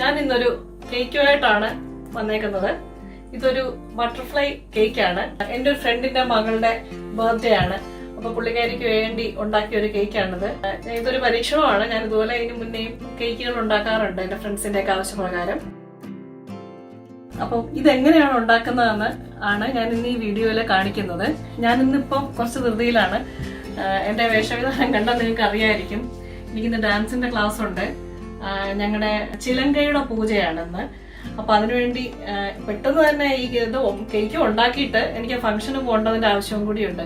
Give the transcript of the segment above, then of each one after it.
ഞാൻ ഇന്നൊരു കേക്കുമായിട്ടാണ് വന്നേക്കുന്നത്. ഇതൊരു ബട്ടർഫ്ലൈ കേക്കാണ്. എൻ്റെ ഒരു ഫ്രണ്ടിന്റെ മകളുടെ ബർത്ത്ഡേ ആണ്. അപ്പൊ പുള്ളിക്കാരിക്ക് വേണ്ടി ഉണ്ടാക്കിയ ഒരു കേക്കാണിത്. ഇതൊരു പരീക്ഷണമാണ്. ഞാൻ ഇതുപോലെ ഇതിന് മുന്നേയും കേക്കുകൾ ഉണ്ടാക്കാറുണ്ട് എന്റെ ഫ്രണ്ട്സിന്റെ ഒക്കെ ആവശ്യപ്രകാരം. അപ്പൊ ഇതെങ്ങനെയാണ് ഉണ്ടാക്കുന്നതെന്ന് ആണ് ഞാൻ ഇന്ന് ഈ വീഡിയോയിൽ കാണിക്കുന്നത്. ഞാൻ ഇന്നിപ്പം കുറച്ച് ധൃതിയിലാണ്. എന്റെ വേഷവിധാനം കണ്ടാൽ നിങ്ങൾക്ക് അറിയായിരിക്കും. എനിക്കിന്ന് ഡാൻസിന്റെ ക്ലാസ് ഉണ്ട്. ഞങ്ങളുടെ ചിലങ്കയുടെ പൂജയാണെന്ന്. അപ്പൊ അതിനുവേണ്ടി പെട്ടെന്ന് തന്നെ ഈ കേക്ക് ഉണ്ടാക്കിയിട്ട് എനിക്ക് ഫംഗ്ഷന് പോകേണ്ടതിന്റെ ആവശ്യവും കൂടിയുണ്ട്.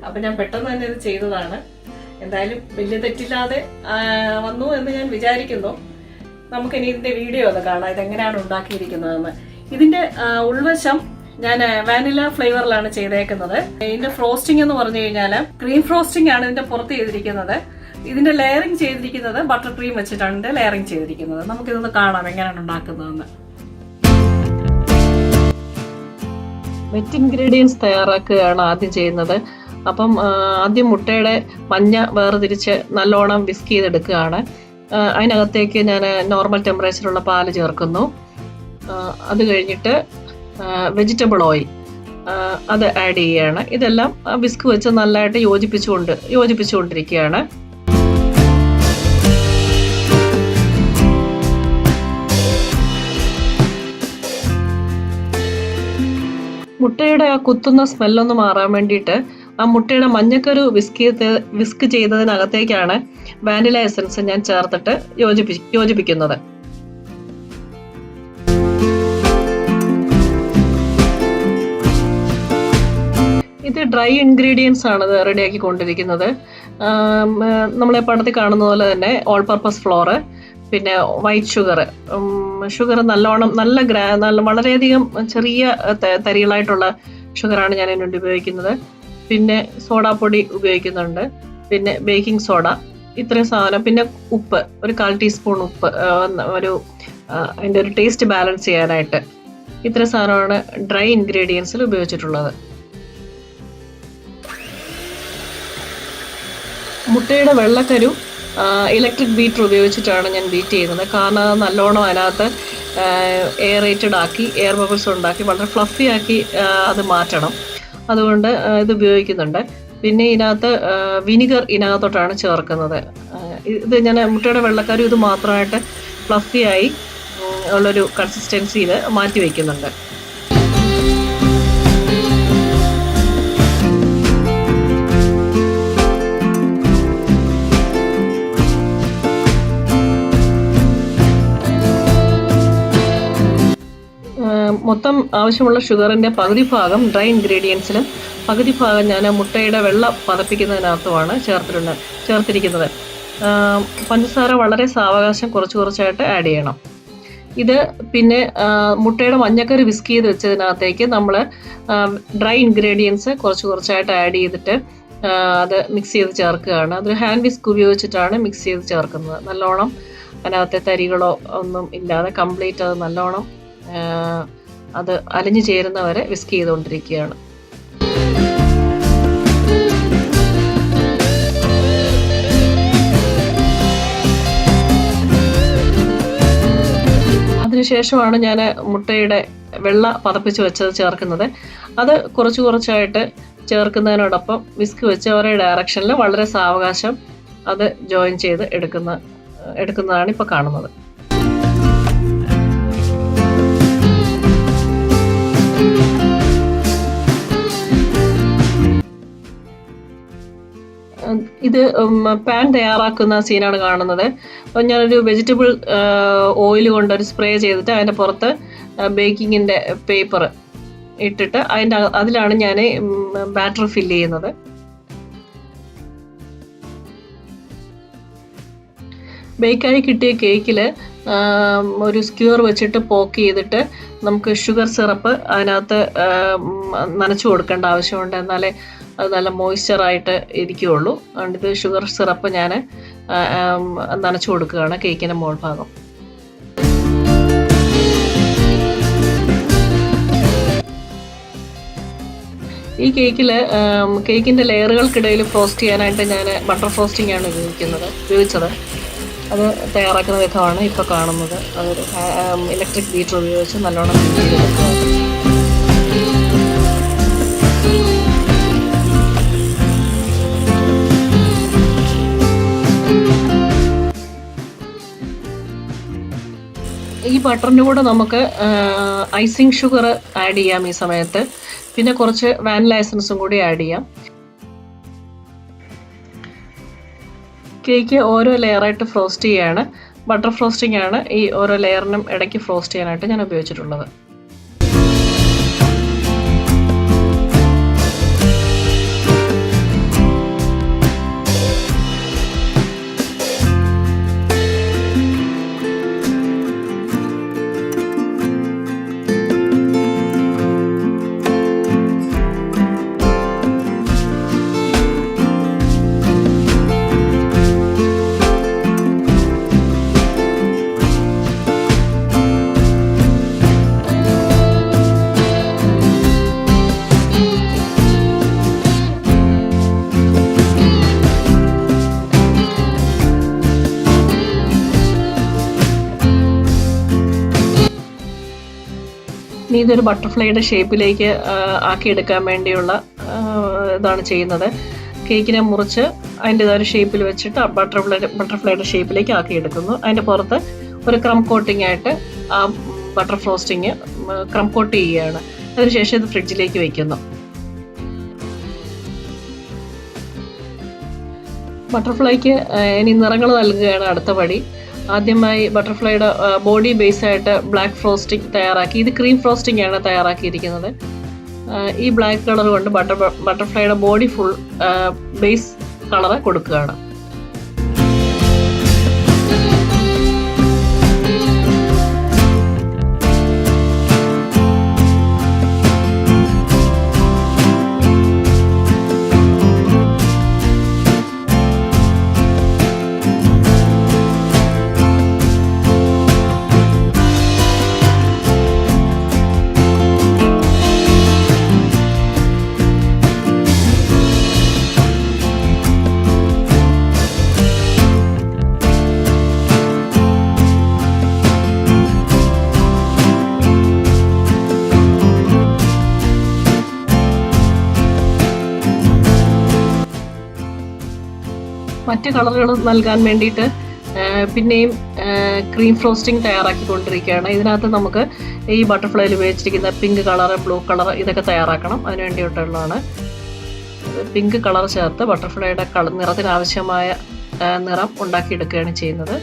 അപ്പൊ ഞാൻ പെട്ടെന്ന് തന്നെ ഇത് ചെയ്തതാണ്. എന്തായാലും വലിയ തെറ്റില്ലാതെ വന്നു എന്ന് ഞാൻ വിചാരിക്കുന്നു. നമുക്കിനി ഇതിന്റെ വീഡിയോ ഒന്ന് കാണാം, ഇതെങ്ങനെയാണ് ഉണ്ടാക്കിയിരിക്കുന്നതെന്ന്. ഇതിന്റെ ഉൾവശം ഞാൻ വാനില ഫ്ലേവറിലാണ് ചെയ്തേക്കുന്നത്. ഇതിന്റെ ഫ്രോസ്റ്റിംഗ് എന്ന് പറഞ്ഞു കഴിഞ്ഞാൽ ക്രീം ഫ്രോസ്റ്റിംഗ് ആണ് ഇതിന്റെ പുറത്ത് ചെയ്തിരിക്കുന്നത്. ഇതിന്റെ ലെയറിംഗ് ചെയ്തിരിക്കുന്നത് ബട്ടർ ക്രീം വെച്ചിട്ടാണ് ഇതിന്റെ ലെയറിംഗ് ചെയ്തിരിക്കുന്നത്. നമുക്കിതൊന്ന് കാണാം എങ്ങനെയാണ് ഉണ്ടാക്കുന്നതെന്ന്. വെറ്റ് ഇൻഗ്രീഡിയൻസ് തയ്യാറാക്കുകയാണ് ആദ്യം ചെയ്യുന്നത്. അപ്പം ആദ്യം മുട്ടയുടെ മഞ്ഞ വേർതിരിച്ച് നല്ലോണം വിസ്ക് ചെയ്തെടുക്കുകയാണ്. അതിനകത്തേക്ക് ഞാൻ നോർമൽ ടെമ്പറേച്ചറുള്ള പാല് ചേർക്കുന്നു. അത് കഴിഞ്ഞിട്ട് വെജിറ്റബിൾ ഓയിൽ അത് ആഡ് ചെയ്യുകയാണ്. ഇതെല്ലാം വിസ്ക് വെച്ച് നല്ലതായിട്ട് യോജിപ്പിച്ചുകൊണ്ടിരിക്കുകയാണ്. മുട്ടയുടെ ആ കുത്തുന്ന സ്മെല്ലൊന്ന് മാറാൻ വേണ്ടിയിട്ട് ആ മുട്ടയുടെ മഞ്ഞക്കരു വിസ്ക് ചെയ്തതിനകത്തേക്കാണ് വാനില എസൻസ് ഞാൻ ചേർത്തിട്ട് യോജിപ്പിക്കുന്നത്. ഇത് ഡ്രൈ ഇൻഗ്രീഡിയൻസ് ആണ് ഇത് റെഡിയാക്കി കൊണ്ടിരിക്കുന്നത്. നമ്മളെ പടത്തിൽ കാണുന്ന പോലെ തന്നെ ഓൾ പർപ്പസ് ഫ്ലോർ, പിന്നെ വൈറ്റ് ഷുഗർ നല്ലോണം നല്ല വളരെയധികം ചെറിയ തരികളായിട്ടുള്ള ഷുഗറാണ് ഞാൻ അതിനുവേണ്ടി ഉപയോഗിക്കുന്നത്. പിന്നെ സോഡാപ്പൊടി ഉപയോഗിക്കുന്നുണ്ട്, പിന്നെ ബേക്കിംഗ് സോഡ, ഇത്രയും സാധനം, പിന്നെ ഉപ്പ്, ഒരു 1/4 ടീസ്പൂൺ ഉപ്പ്, അതിൻ്റെ ഒരു ടേസ്റ്റ് ബാലൻസ് ചെയ്യാനായിട്ട്. ഇത്രയും സാധനമാണ് ഡ്രൈ ഇൻഗ്രീഡിയൻസിൽ ഉപയോഗിച്ചിട്ടുള്ളത്. മുട്ടയുടെ വെള്ളക്കരു ഇലക്ട്രിക് ബീറ്റർ ഉപയോഗിച്ചിട്ടാണ് ഞാൻ ബീറ്റ് ചെയ്യുന്നത്. കാരണം അത് നല്ലോണം അതിനകത്ത് എയറേറ്റഡ് ആക്കി, എയർ ബബിൾസ് ഉണ്ടാക്കി വളരെ ഫ്ലഫി ആക്കി അത് മാറ്റണം. അതുകൊണ്ട് ഇത് ഉപയോഗിക്കുന്നുണ്ട്. പിന്നെ ഇതിനകത്ത് വിനിഗർ ഇതിനകത്തോട്ടാണ് ചേർക്കുന്നത്. ഇത് ഞാൻ മുട്ടയുടെ വെള്ളക്കരു ഇത് മാത്രമായിട്ട് ഫ്ലഫിയായി ഉള്ളൊരു കൺസിസ്റ്റൻസിയിൽ മാറ്റി വയ്ക്കുന്നുണ്ട്. മൊത്തം ആവശ്യമുള്ള ഷുഗറിൻ്റെ പകുതി ഭാഗം ഡ്രൈ ഇൻഗ്രീഡിയൻസിലും പകുതി ഭാഗം ഞാൻ മുട്ടയുടെ വെള്ള പതപ്പിക്കുന്നതിനകത്തുമാണ് ചേർത്തിരിക്കുന്നത്. പഞ്ചസാര വളരെ സാവകാശം കുറച്ചായിട്ട് ആഡ് ചെയ്യണം. ഇത് പിന്നെ മുട്ടയുടെ മഞ്ഞക്കറി വിസ്ക് ചെയ്ത് വെച്ചതിനകത്തേക്ക് നമ്മൾ ഡ്രൈ ഇൻഗ്രീഡിയൻസ് കുറച്ചായിട്ട് ആഡ് ചെയ്തിട്ട് അത് മിക്സ് ചെയ്ത് ചേർക്കുകയാണ്. അതൊരു ഹാൻഡ് വിസ്ക് ഉപയോഗിച്ചിട്ടാണ് മിക്സ് ചെയ്ത് ചേർക്കുന്നത്. നല്ലോണം അതിനകത്തെ തരികളോ ഒന്നും ഇല്ലാതെ കംപ്ലീറ്റ് അത് നല്ലോണം അത് അലിഞ്ഞു ചേരുന്നവരെ വിസ്ക് ചെയ്തുകൊണ്ടിരിക്കുകയാണ്. അതിനുശേഷമാണ് ഞാൻ മുട്ടയുടെ വെള്ള പതപ്പിച്ച് വെച്ചത് ചേർക്കുന്നത്. അത് കുറച്ചായിട്ട് ചേർക്കുന്നതിനോടൊപ്പം വിസ്ക് വെച്ച് ഒരേ ഡയറക്ഷനിൽ വളരെ സാവകാശം അത് ജോയിൻ ചെയ്ത് എടുക്കുന്നതാണ് ഇപ്പോൾ കാണുന്നത്. ഇത് പാൻ തയ്യാറാക്കുന്ന സീനാണ് കാണുന്നത്. അപ്പം ഞാനൊരു വെജിറ്റബിൾ ഓയിൽ കൊണ്ടൊരു സ്പ്രേ ചെയ്തിട്ട് അതിൻ്റെ പുറത്ത് ബേക്കിങ്ങിൻ്റെ പേപ്പർ ഇട്ടിട്ട് അതിലാണ് ഞാൻ ബാറ്റർ ഫില്ല് ചെയ്യുന്നത്. ബേക്കായി കിട്ടിയ കേക്കിൽ ഒരു സ്ക്യൂർ വെച്ചിട്ട് പോക്ക് ചെയ്തിട്ട് നമുക്ക് ഷുഗർ സിറപ്പ് അതിനകത്ത് നനച്ചു കൊടുക്കേണ്ട ആവശ്യമുണ്ട്. എന്നാലേ അത് നല്ല മോയ്സ്ചറായിട്ട് ഇരിക്കുകയുള്ളൂ. അതുകൊണ്ട് ഇത് ഷുഗർ സിറപ്പ് ഞാൻ നനച്ചു കൊടുക്കുകയാണ് കേക്കിൻ്റെ മോൾ ഭാഗം. ഈ കേക്കിൻ്റെ ലെയറുകൾക്കിടയിൽ ഫ്രോസ്റ്റ് ചെയ്യാനായിട്ട് ഞാൻ ബട്ടർ ഫ്രോസ്റ്റിംഗ് ആണ് ഉപയോഗിച്ചത്. അത് തയ്യാറാക്കുന്ന വിധമാണ് ഇപ്പോൾ കാണുന്നത്. അതൊരു ഇലക്ട്രിക് ബീറ്റർ ഉപയോഗിച്ച് നല്ലോണം ബീറ്റ് ചെയ്തെടുക്കുക. ഈ ബട്ടറിൻ്റെ കൂടെ നമുക്ക് ഐസിങ് ഷുഗർ ആഡ് ചെയ്യാം ഈ സമയത്ത്. പിന്നെ കുറച്ച് വാനില എസൻസും കൂടി ആഡ് ചെയ്യാം. കേക്ക് ഓരോ ലെയറായിട്ട് ഫ്രോസ്റ്റ് ചെയ്യാണ്. ബട്ടർ ഫ്രോസ്റ്റിംഗ് ആണ് ഈ ഓരോ ലെയറിനും ഇടയ്ക്ക് ഫ്രോസ്റ്റ് ചെയ്യാനായിട്ട് ഞാൻ ഉപയോഗിച്ചിട്ടുള്ളത്. ഇനി ഇതൊരു ബട്ടർഫ്ലൈയുടെ ഷേപ്പിലേക്ക് ആക്കിയെടുക്കാൻ വേണ്ടിയുള്ള ഇതാണ് ചെയ്യുന്നത്. കേക്കിനെ മുറിച്ച് അതിൻ്റെതായ ഒരു ഷേപ്പിൽ വെച്ചിട്ട് ബട്ടർഫ്ലൈയുടെ ഷേപ്പിലേക്ക് ആക്കിയെടുക്കുന്നു. അതിൻ്റെ പുറത്ത് ഒരു ക്രം കോട്ടിംഗ് ആയിട്ട് ആ ബട്ടർ ഫ്രോസ്റ്റിങ് ക്രം കോട്ട് ചെയ്യുകയാണ്. അതിനുശേഷം ഇത് ഫ്രിഡ്ജിലേക്ക് വയ്ക്കുന്നു. ബട്ടർഫ്ലൈക്ക് ഇനി നിറങ്ങൾ നൽകുകയാണ് അടുത്ത പടി. ആദ്യമായി ബട്ടർഫ്ലൈയുടെ ബോഡി ബേസായിട്ട് ബ്ലാക്ക് ഫ്രോസ്റ്റിംഗ് തയ്യാറാക്കി. ഇത് ക്രീം ഫ്രോസ്റ്റിംഗ് ആണ് തയ്യാറാക്കിയിരിക്കുന്നത്. ഈ ബ്ലാക്ക് കളർ കൊണ്ട് ബട്ടർഫ്ലൈയുടെ ബോഡി ഫുൾ ബേസ് കളറ് കൊടുക്കുകയാണ്. മറ്റ് കളറുകൾ നൽകാൻ വേണ്ടിയിട്ട് പിന്നെയും ക്രീം ഫ്രോസ്റ്റിംഗ് തയ്യാറാക്കിക്കൊണ്ടിരിക്കുകയാണ്. ഇതിനകത്ത് നമുക്ക് ഈ ബട്ടർഫ്ലൈയിൽ ഉപയോഗിച്ചിരിക്കുന്ന പിങ്ക് കളർ, ബ്ലൂ കളർ ഇതൊക്കെ തയ്യാറാക്കണം. അതിന് വേണ്ടിയിട്ടുള്ളതാണ്. പിങ്ക് കളർ ചേർത്ത് ബട്ടർഫ്ലൈയുടെ നിറത്തിനാവശ്യമായ നിറം ഉണ്ടാക്കിയെടുക്കുകയാണ് ചെയ്യുന്നത്.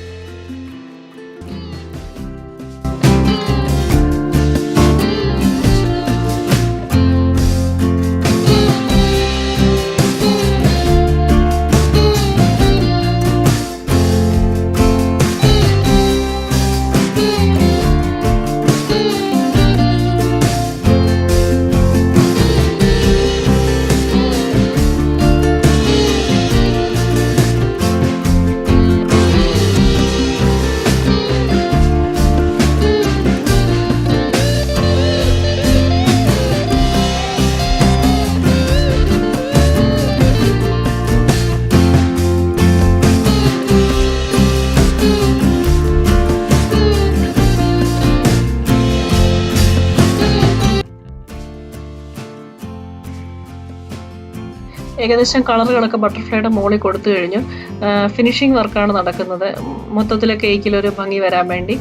ഏകദേശം കളറുകളൊക്കെ ബട്ടർഫ്ലൈയുടെ മുകളിൽ കൊടുത്തു കഴിഞ്ഞു. ഫിനിഷിംഗ് വർക്കാണ് നടക്കുന്നത്. മൊത്തത്തിൽ കേക്കിലൊരു ഭംഗി വരാൻ വേണ്ടി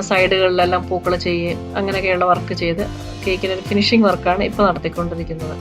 സൈഡുകളിലെല്ലാം പൂക്കൾ ചെയ്യുകയും അങ്ങനെയൊക്കെയുള്ള വർക്ക് ചെയ്ത് കേക്കിനൊരു ഫിനിഷിംഗ് വർക്കാണ് ഇപ്പോൾ നടത്തിക്കൊണ്ടിരിക്കുന്നത്.